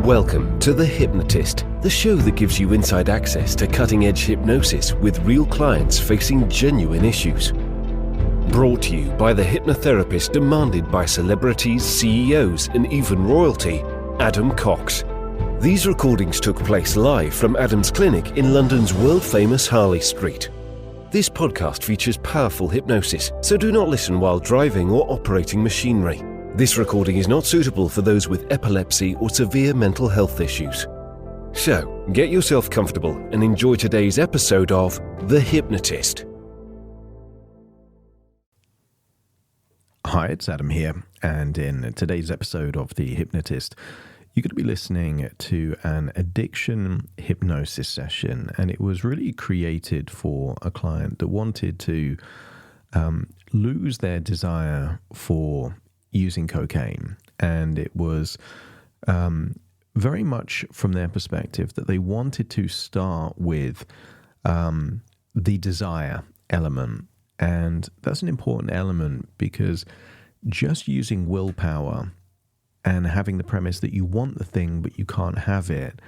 Welcome to The Hypnotist, the show that gives you inside access to cutting-edge hypnosis with real clients facing genuine issues. Brought to you by the hypnotherapist demanded by celebrities, CEOs, and even royalty, Adam Cox. These recordings took place live from Adam's clinic in London's world-famous Harley Street. This podcast features powerful hypnosis, so do not listen while driving or operating machinery. This recording is not suitable for those with epilepsy or severe mental health issues. So, get yourself comfortable and enjoy today's episode of The Hypnotist. Hi, it's Adam here, and in today's episode of The Hypnotist, you're going to be listening to an addiction hypnosis session, and it was really created for a client that wanted to lose their desire for using cocaine. And it was very much from their perspective that they wanted to start with the desire element. And that's an important element because just using willpower and having the premise that you want the thing but you can't have it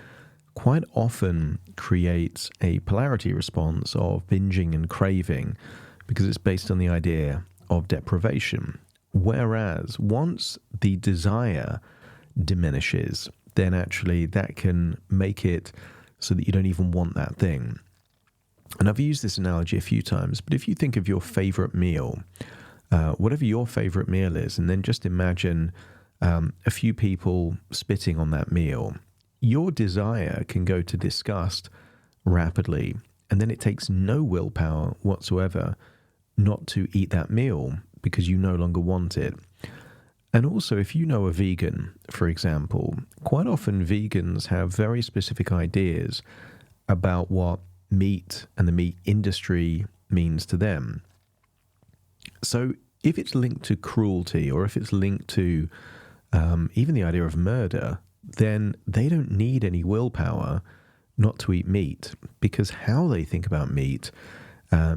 quite often creates a polarity response of binging and craving because it's based on the idea of deprivation. Whereas once the desire diminishes, then actually that can make it so that you don't even want that thing. And I've used this analogy a few times, but if you think of your favorite meal, whatever your favorite meal is, and then just imagine a few people spitting on that meal, your desire can go to disgust rapidly, and then it takes no willpower whatsoever not to eat that meal because you no longer want it. And also, if you know a vegan, for example, quite often vegans have very specific ideas about what meat and the meat industry means to them. So if it's linked to cruelty or if it's linked to even the idea of murder, then they don't need any willpower not to eat meat because how they think about meat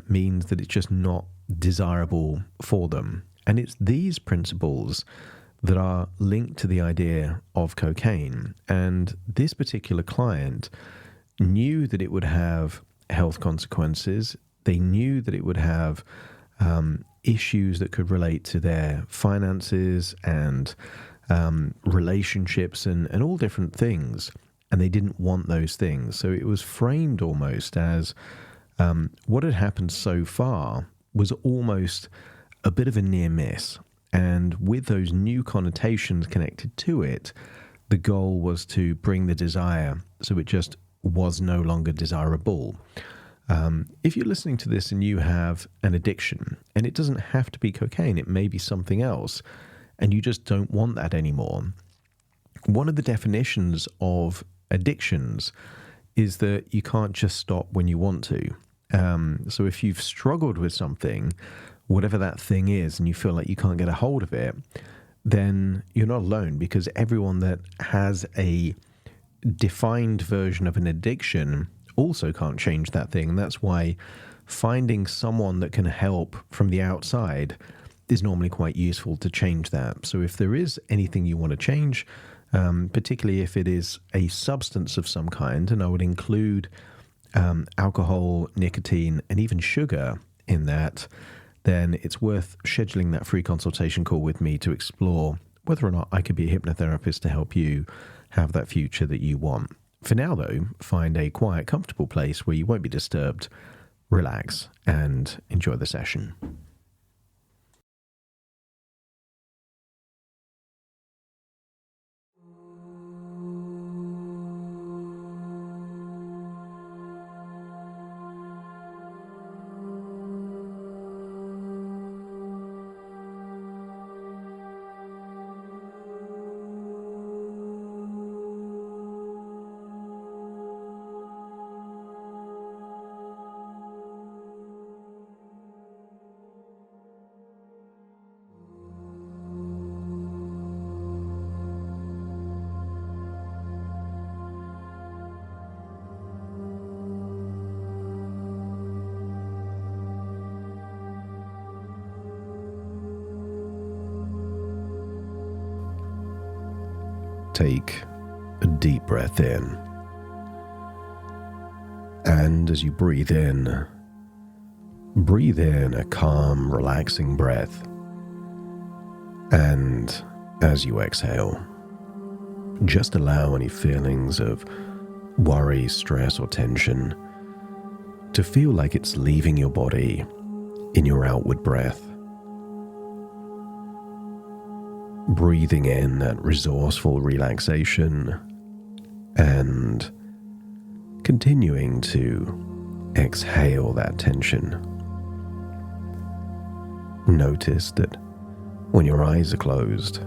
means that it's just not desirable for them. And it's these principles that are linked to the idea of cocaine. And this particular client knew that it would have health consequences. They knew that it would have issues that could relate to their finances and relationships and all different things. And they didn't want those things. So it was framed almost as what had happened so far was almost a bit of a near miss. And with those new connotations connected to it, the goal was to bring the desire so it just was no longer desirable. If you're listening to this and you have an addiction, and it doesn't have to be cocaine, it may be something else, and you just don't want that anymore. One of the definitions of addictions is that you can't just stop when you want to. So if you've struggled with something, whatever that thing is, and you feel like you can't get a hold of it, then you're not alone because everyone that has a defined version of an addiction also can't change that thing. And that's why finding someone that can help from the outside is normally quite useful to change that. So if there is anything you want to change, particularly if it is a substance of some kind, and I would include alcohol, nicotine, and even sugar in that, then it's worth scheduling that free consultation call with me to explore whether or not I could be a hypnotherapist to help you have that future that you want. For now, though, find a quiet, comfortable place where you won't be disturbed, relax, and enjoy the session. Take a deep breath in. And as you breathe in a calm, relaxing breath. And as you exhale, just allow any feelings of worry, stress, or tension to feel like it's leaving your body in your outward breath. Breathing in that resourceful relaxation and continuing to exhale that tension. Notice that when your eyes are closed,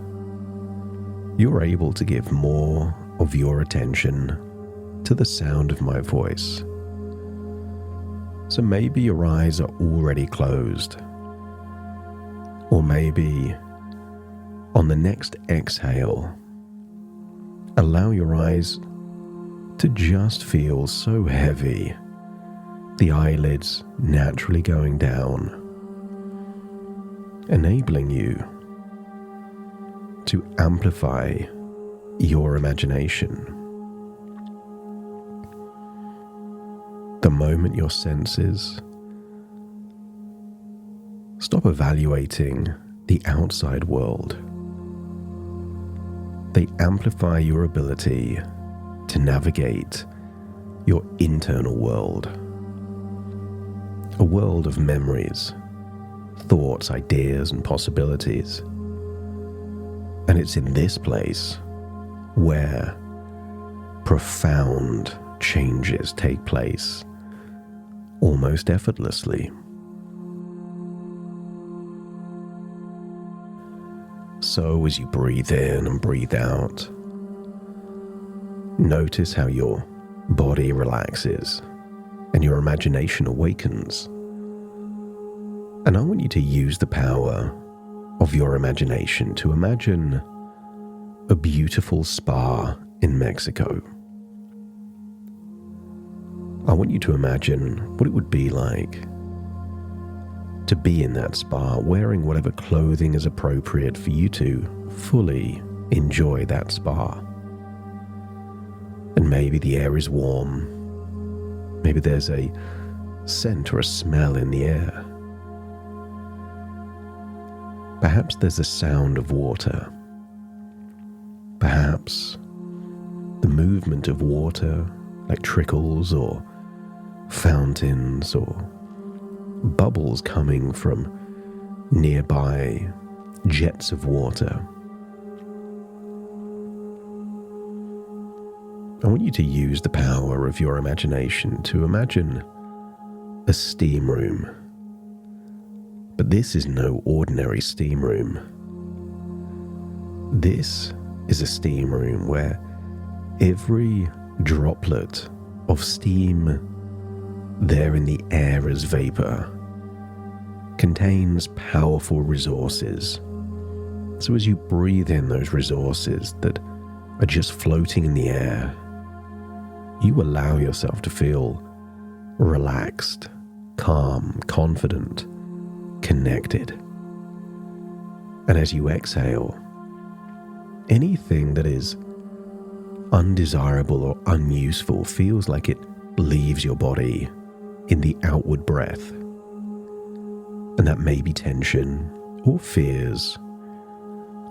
you're able to give more of your attention to the sound of my voice. So maybe your eyes are already closed, or maybe on the next exhale, allow your eyes to just feel so heavy, the eyelids naturally going down, enabling you to amplify your imagination. The moment your senses stop evaluating the outside world, they amplify your ability to navigate your internal world, a world of memories, thoughts, ideas, and possibilities. And it's in this place where profound changes take place almost effortlessly. So as you breathe in and breathe out, notice how your body relaxes and your imagination awakens. And I want you to use the power of your imagination to imagine a beautiful spa in Mexico. I want you to imagine what it would be like to be in that spa, wearing whatever clothing is appropriate for you to fully enjoy that spa. And maybe the air is warm. Maybe there's a scent or a smell in the air. Perhaps there's a sound of water. Perhaps the movement of water, like trickles or fountains or bubbles coming from nearby jets of water. I want you to use the power of your imagination to imagine a steam room. But this is no ordinary steam room. This is a steam room where every droplet of steam there in the air as vapor contains powerful resources. So as you breathe in those resources that are just floating in the air, you allow yourself to feel relaxed, calm, confident, connected. And as you exhale, anything that is undesirable or unuseful feels like it leaves your body in the outward breath. And that may be tension or fears,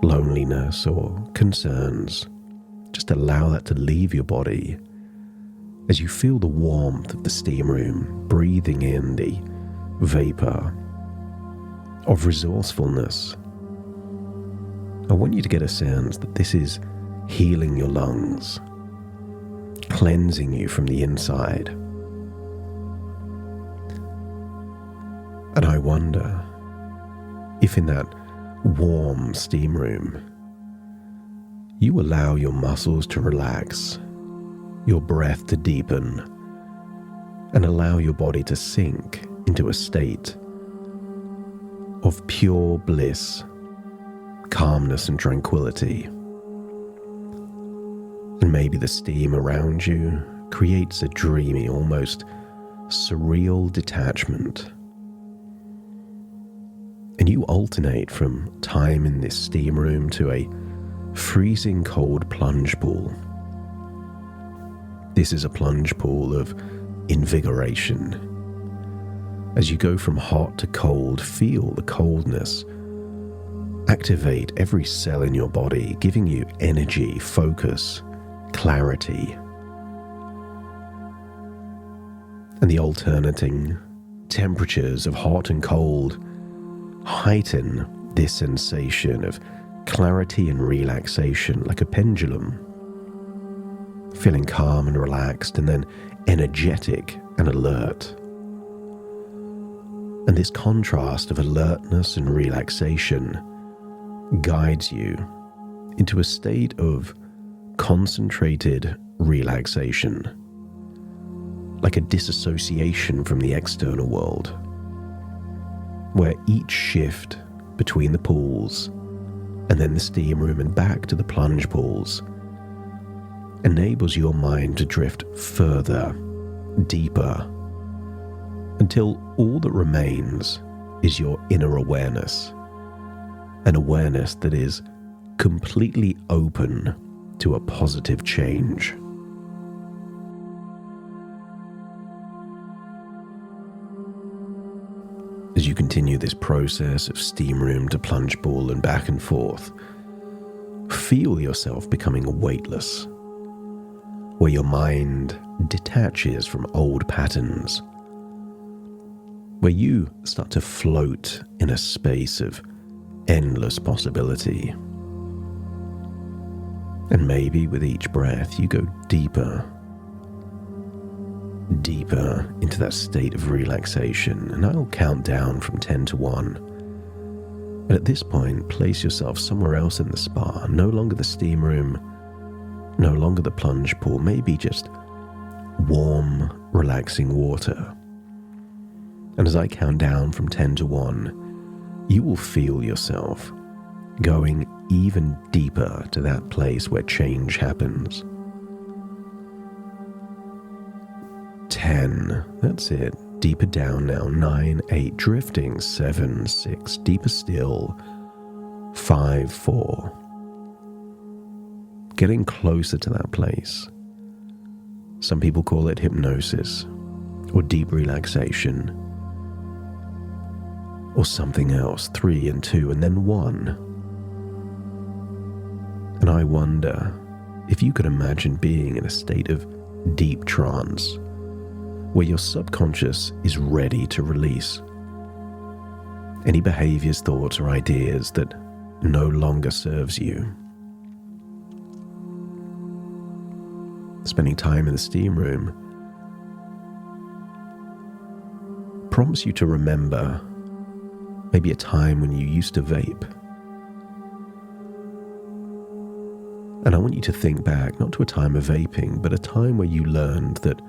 loneliness or concerns. Just allow that to leave your body as you feel the warmth of the steam room, breathing in the vapor of resourcefulness. I want you to get a sense that this is healing your lungs, cleansing you from the inside. And I wonder if in that warm steam room, you allow your muscles to relax, your breath to deepen, and allow your body to sink into a state of pure bliss, calmness, and tranquility. And maybe the steam around you creates a dreamy, almost surreal detachment. And you alternate from time in this steam room to a freezing cold plunge pool This is a plunge pool of invigoration. As you go from hot to cold, feel the coldness. Activate every cell in your body, giving you energy, focus, clarity. And the alternating temperatures of hot and cold heighten this sensation of clarity and relaxation like a pendulum. Feeling calm and relaxed, and then energetic and alert. And this contrast of alertness and relaxation guides you into a state of concentrated relaxation, like a disassociation from the external world, where each shift between the pools and then the steam room and back to the plunge pools enables your mind to drift further, deeper, until all that remains is your inner awareness, an awareness that is completely open to a positive change. As you continue this process of steam room to plunge pool and back and forth, feel yourself becoming weightless, where your mind detaches from old patterns, where you start to float in a space of endless possibility. And maybe with each breath you go deeper, deeper into that state of relaxation, and I'll count down from 10 to 1. And at this point, place yourself somewhere else in the spa, no longer the steam room, no longer the plunge pool, maybe just warm, relaxing water. And as I count down from 10 to 1, you will feel yourself going even deeper to that place where change happens. 10, that's it. Deeper down now. 9, 8, drifting. 7, 6, deeper still. 5, 4. Getting closer to that place. Some people call it hypnosis, or deep relaxation, or something else. 3 and 2, and then 1. And I wonder if you could imagine being in a state of deep trance, where your subconscious is ready to release any behaviors, thoughts, or ideas that no longer serves you. Spending time in the steam room prompts you to remember maybe a time when you used to vape. And I want you to think back, not to a time of vaping, but a time where you learned that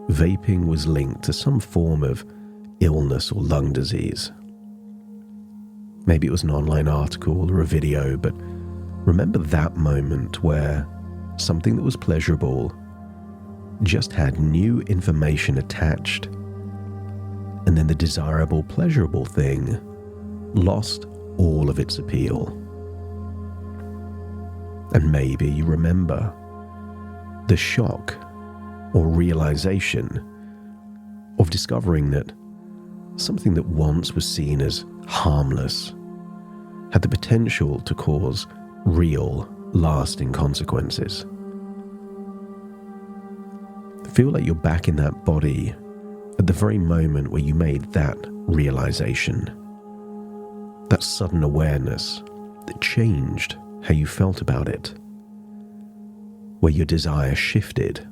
vaping was linked to some form of illness or lung disease. Maybe it was an online article or a video, but remember that moment where something that was pleasurable just had new information attached, and then the desirable, pleasurable thing lost all of its appeal. And maybe you remember the shock or realization of discovering that something that once was seen as harmless had the potential to cause real, lasting consequences. Feel like you're back in that body at the very moment where you made that realization, that sudden awareness that changed how you felt about it, where your desire shifted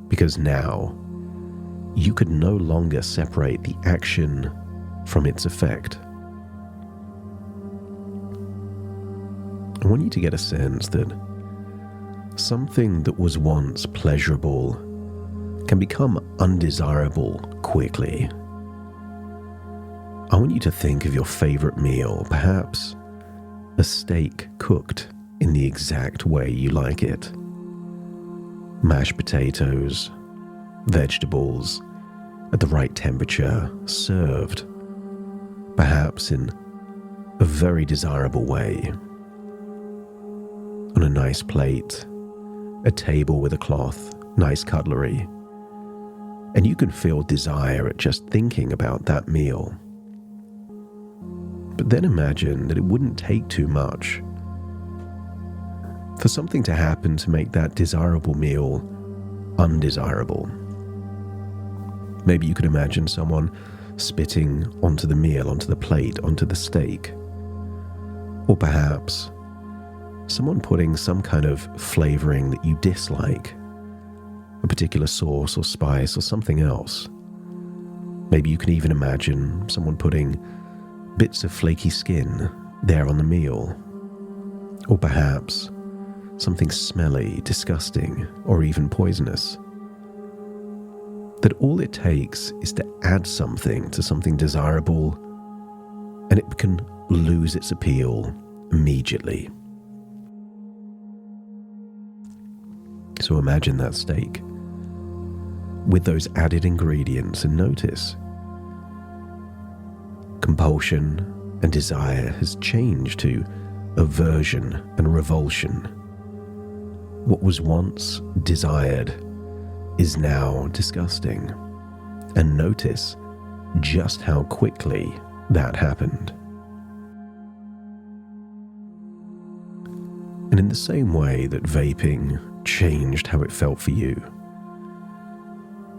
because now you could no longer separate the action from its effect. I want you to get a sense that something that was once pleasurable can become undesirable quickly. I want you to think of your favorite meal, perhaps a steak cooked in the exact way you like it. Mashed potatoes, vegetables at the right temperature, served, perhaps in a very desirable way. On a nice plate, a table with a cloth, nice cutlery, and you can feel desire at just thinking about that meal. But then imagine that it wouldn't take too much for something to happen to make that desirable meal undesirable. Maybe you could imagine someone spitting onto the meal, onto the plate, onto the steak. Or perhaps someone putting some kind of flavoring that you dislike, a particular sauce or spice or something else. Maybe you can even imagine someone putting bits of flaky skin there on the meal. Or perhaps something smelly, disgusting, or even poisonous. That all it takes is to add something to something desirable, and it can lose its appeal immediately. So imagine that steak with those added ingredients, and notice compulsion and desire has changed to aversion and revulsion. What was once desired is now disgusting. And notice just how quickly that happened. And in the same way that vaping changed how it felt for you,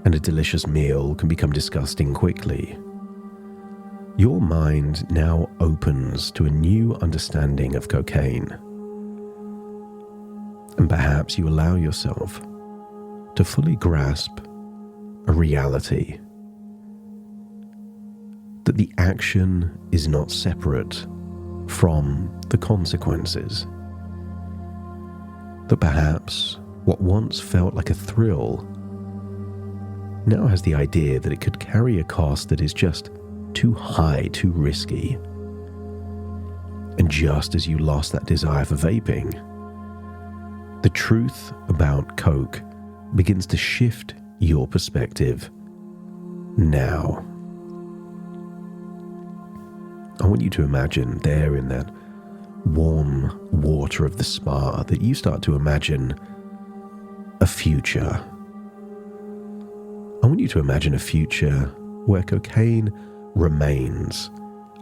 and a delicious meal can become disgusting quickly, your mind now opens to a new understanding of cocaine. And perhaps you allow yourself to fully grasp a reality that the action is not separate from the consequences. That perhaps what once felt like a thrill now has the idea that it could carry a cost that is just too high, too risky. And just as you lost that desire for vaping, the truth about Coke begins to shift your perspective now. I want you to imagine there in that warm water of the spa that you start to imagine a future. I want you to imagine a future where cocaine remains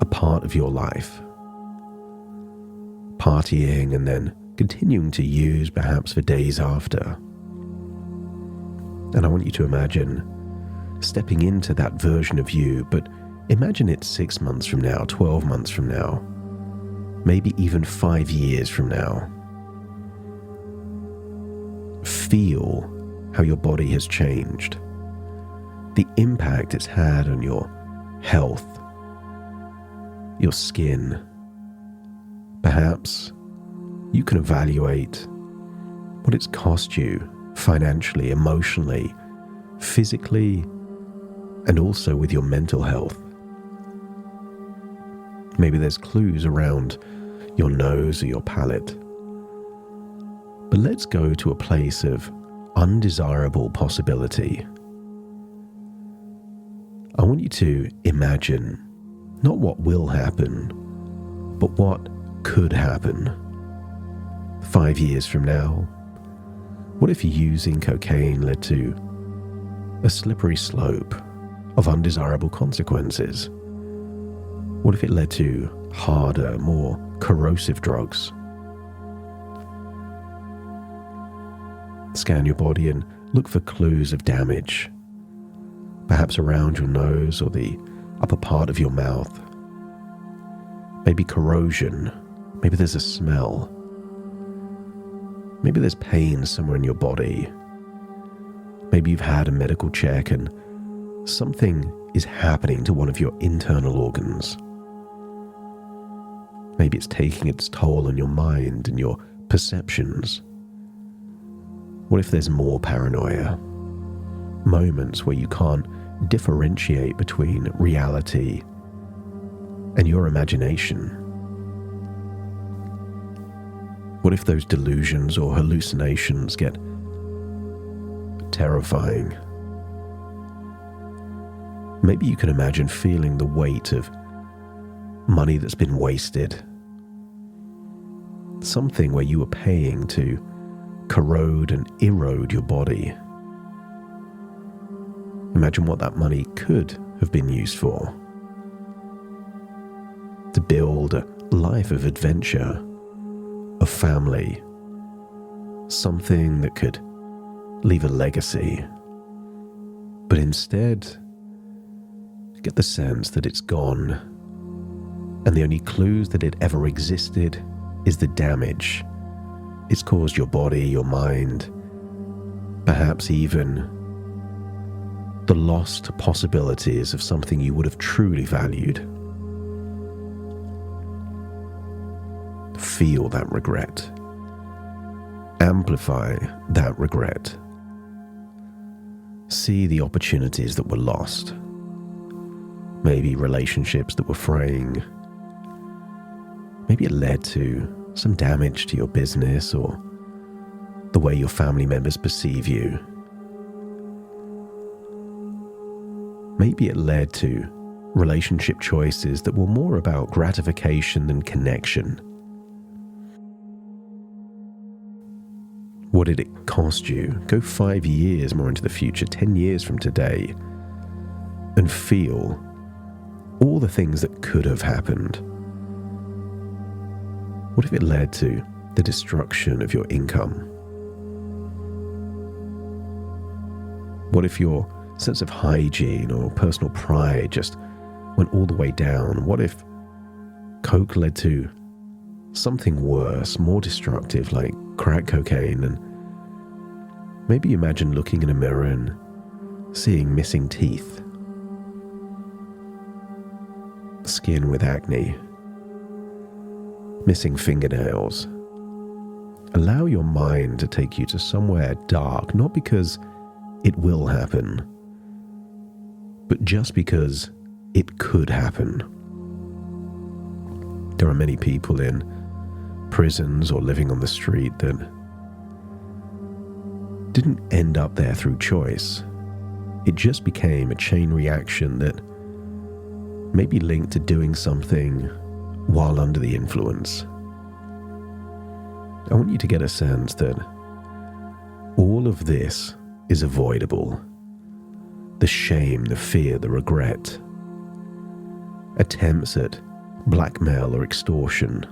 a part of your life. Partying and then continuing to use perhaps for days after. And I want you to imagine stepping into that version of you, but imagine it 6 months from now, 12 months from now, maybe even 5 years from now. Feel how your body has changed, the impact it's had on your health, your skin. Perhaps you can evaluate what it's cost you financially, emotionally, physically, and also with your mental health. Maybe there's clues around your nose or your palate. But let's go to a place of undesirable possibility. I want you to imagine not what will happen, but what could happen. 5 years from now, what if using cocaine led to a slippery slope of undesirable consequences? What if it led to harder, more corrosive drugs? Scan your body and look for clues of damage, perhaps around your nose or the upper part of your mouth. Maybe corrosion, maybe there's a smell. Maybe there's pain somewhere in your body. Maybe you've had a medical check and something is happening to one of your internal organs. Maybe it's taking its toll on your mind and your perceptions. What if there's more paranoia? Moments where you can't differentiate between reality and your imagination. What if those delusions or hallucinations get terrifying? Maybe you can imagine feeling the weight of money that's been wasted. Something where you were paying to corrode and erode your body Imagine what that money could have been used for. To build a life of adventure, of family, something that could leave a legacy. But instead, you get the sense that it's gone, and the only clues that it ever existed is the damage it's caused your body, your mind, perhaps even the lost possibilities of something you would have truly valued. Feel that regret. Amplify that regret. See the opportunities that were lost. Maybe relationships that were fraying. Maybe it led to some damage to your business or the way your family members perceive you. Maybe it led to relationship choices that were more about gratification than connection. What did it cost you? Go 5 years more into the future, 10 years from today, and feel all the things that could have happened. What if it led to the destruction of your income? What if your sense of hygiene or personal pride just went all the way down? What if coke led to something worse, more destructive, like crack cocaine? And maybe imagine looking in a mirror and seeing missing teeth, skin with acne, missing fingernails. Allow your mind to take you to somewhere dark, not because it will happen, but just because it could happen. There are many people in prisons or living on the street that didn't end up there through choice. It just became a chain reaction that may be linked to doing something while under the influence. I want you to get a sense that all of this is avoidable. The shame, the fear, the regret, attempts at blackmail or extortion,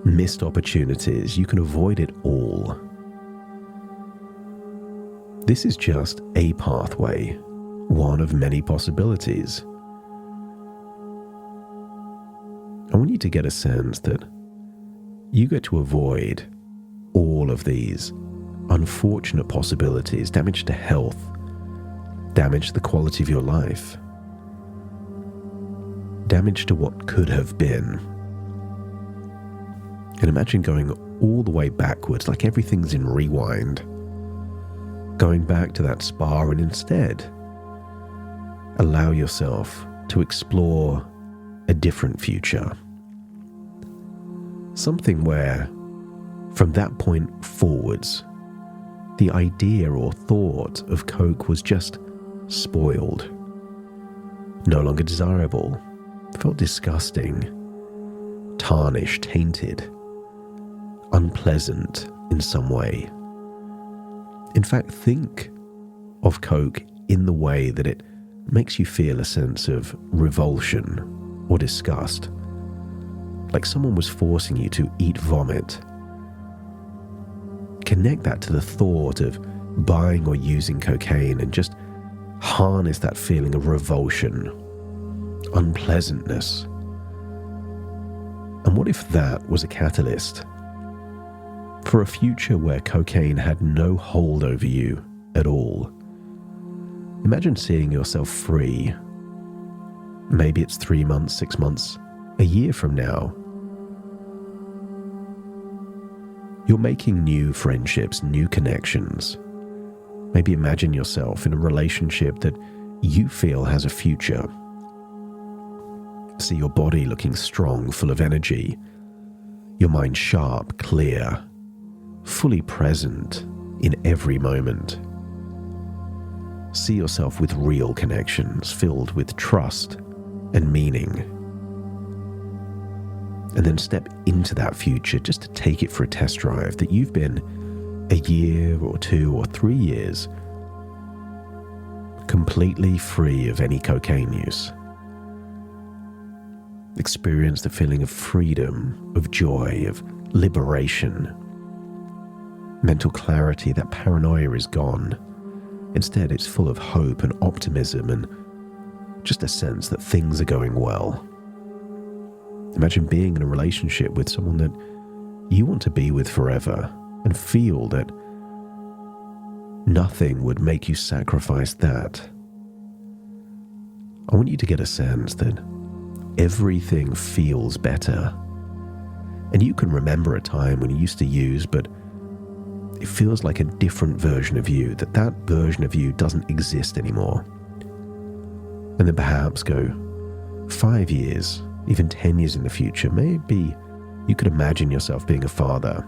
missed opportunities, you can avoid it all. This is just a pathway, one of many possibilities. I want you to get a sense that you get to avoid all of these unfortunate possibilities, damage to health, damage to the quality of your life, damage to what could have been. And imagine going all the way backwards, like everything's in rewind, going back to that spa, and instead allow yourself to explore a different future. Something where, from that point forwards, the idea or thought of coke was just spoiled, no longer desirable, felt disgusting, tarnished, tainted, unpleasant in some way. In fact, think of coke in the way that it makes you feel a sense of revulsion or disgust, like someone was forcing you to eat vomit. Connect that to the thought of buying or using cocaine and just harness that feeling of revulsion, unpleasantness. And what if that was a catalyst for a future where cocaine had no hold over you at all? Imagine seeing yourself free. Maybe it's 3 months, 6 months, a year from now. You're making new friendships, new connections. Maybe imagine yourself in a relationship that you feel has a future. See your body looking strong, full of energy. Your mind sharp, clear, fully present in every moment. See yourself with real connections, filled with trust and meaning. And then step into that future just to take it for a test drive that you've been a year or 2 or 3 years completely free of any cocaine use. Experience the feeling of freedom, of joy, of liberation. Mental clarity, that paranoia is gone. Instead, it's full of hope and optimism and just a sense that things are going well. Imagine being in a relationship with someone that you want to be with forever and feel that nothing would make you sacrifice that. I want you to get a sense that everything feels better. And you can remember a time when you used to use, but it feels like a different version of you, that version of you doesn't exist anymore. And then perhaps go 5 years, even 10 years in the future, maybe you could imagine yourself being a father.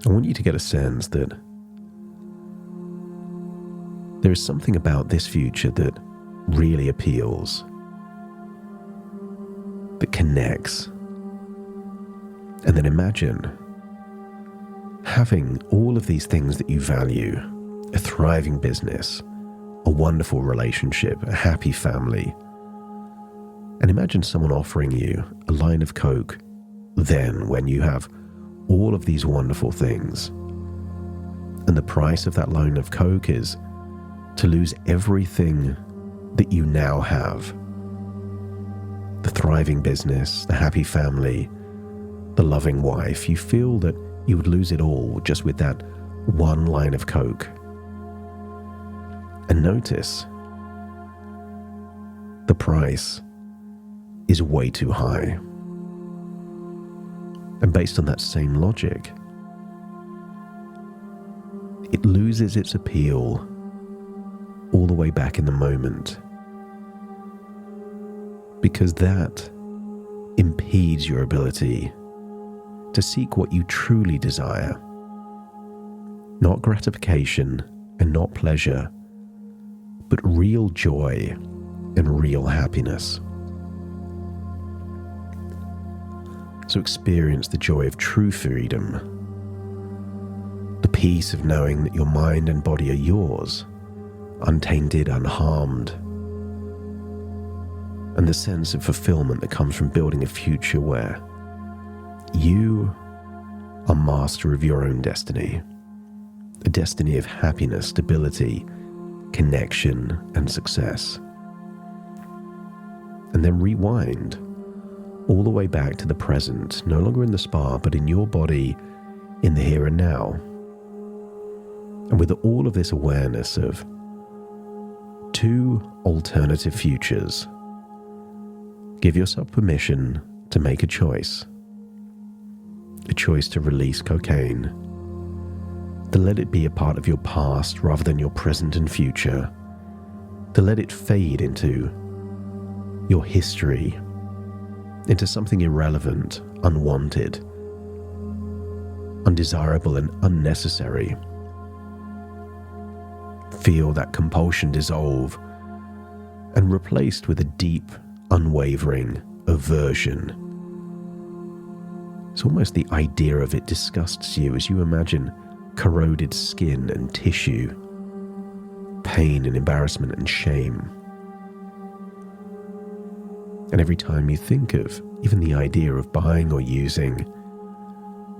I want you to get a sense that there is something about this future that really appeals, that connects. And then imagine having all of these things that you value, a thriving business, a wonderful relationship, a happy family. And imagine someone offering you a line of Coke then when you have all of these wonderful things. And the price of that line of Coke is to lose everything that you now have. The thriving business, the happy family, the loving wife. You feel that you would lose it all just with that one line of Coke. And notice, the price is way too high. And based on that same logic, it loses its appeal all the way back in the moment, because that impedes your ability to seek what you truly desire. Not gratification and not pleasure, but real joy and real happiness. So experience the joy of true freedom, the peace of knowing that your mind and body are yours, untainted, unharmed, and the sense of fulfillment that comes from building a future where you are master of your own destiny, a destiny of happiness, stability, connection, and success. And then rewind all the way back to the present, no longer in the spa, but in your body, in the here and now. And with all of this awareness of two alternative futures, give yourself permission to make a choice to release cocaine, to let it be a part of your past rather than your present and future, to let it fade into your history, into something irrelevant, unwanted, undesirable, and unnecessary. Feel that compulsion dissolve and replaced with a deep, unwavering aversion. It's almost the idea of it disgusts you as you imagine corroded skin and tissue, pain and embarrassment and shame. And every time you think of even the idea of buying or using,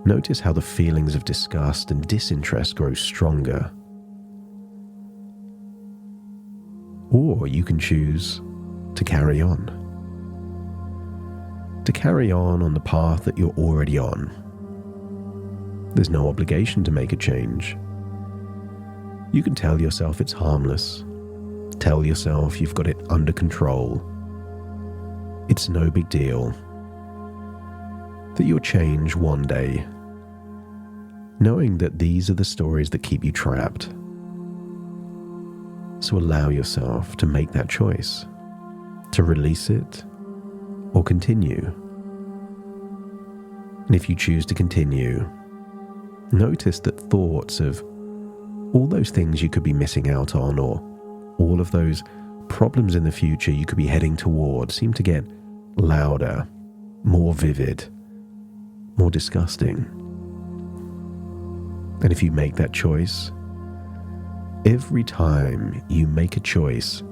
notice how the feelings of disgust and disinterest grow stronger. Or you can choose to carry on. To carry on the path that you're already on. There's no obligation to make a change. You can tell yourself it's harmless. Tell yourself you've got it under control. It's no big deal. That you'll change one day, knowing that these are the stories that keep you trapped. So allow yourself to make that choice, to release it or continue. And if you choose to continue, notice that thoughts of all those things you could be missing out on, or all of those problems in the future you could be heading toward, seem to get louder, more vivid, more disgusting. And if you make that choice, Every time you make a choice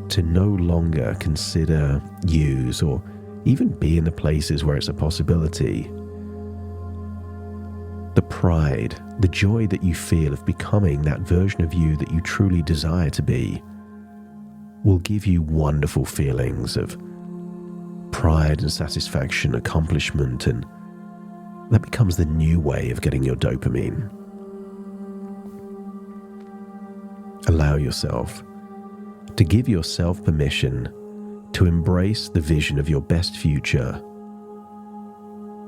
to no longer consider, use, or even be in the places where it's a possibility, the pride, the joy that you feel of becoming that version of you that you truly desire to be, will give you wonderful feelings of pride and satisfaction, accomplishment, and that becomes the new way of getting your dopamine. Allow yourself to give yourself permission to embrace the vision of your best future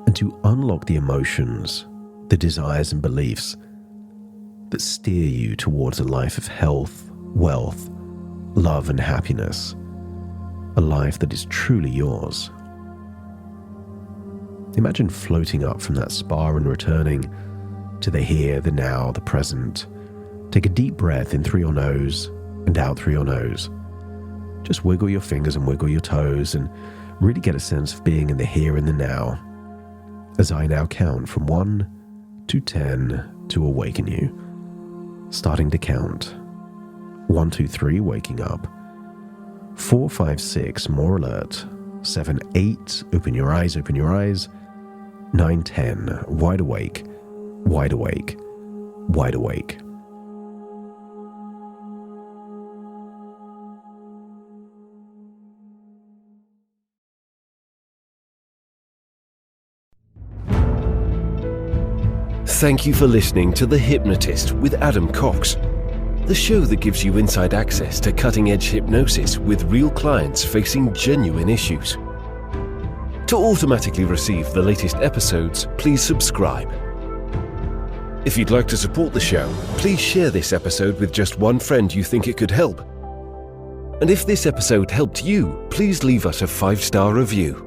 and to unlock the emotions, the desires and beliefs that steer you towards a life of health, wealth, love and happiness, a life that is truly yours. Imagine floating up from that spa and returning to the here, the now, the present. Take a deep breath in through your nose and out through your nose. Just wiggle your fingers and wiggle your toes and really get a sense of being in the here and the now, as I now count from 1 to 10 to awaken you. Starting to count. 1, 2, 3, waking up. 4, 5, 6, more alert. 7, 8, open your eyes, open your eyes. 9, 10, wide awake, wide awake, wide awake. Thank you for listening to The Hypnotist with Adam Cox, the show that gives you inside access to cutting-edge hypnosis with real clients facing genuine issues. To automatically receive the latest episodes, please subscribe. If you'd like to support the show, please share this episode with just one friend you think it could help. And if this episode helped you, please leave us a 5-star review.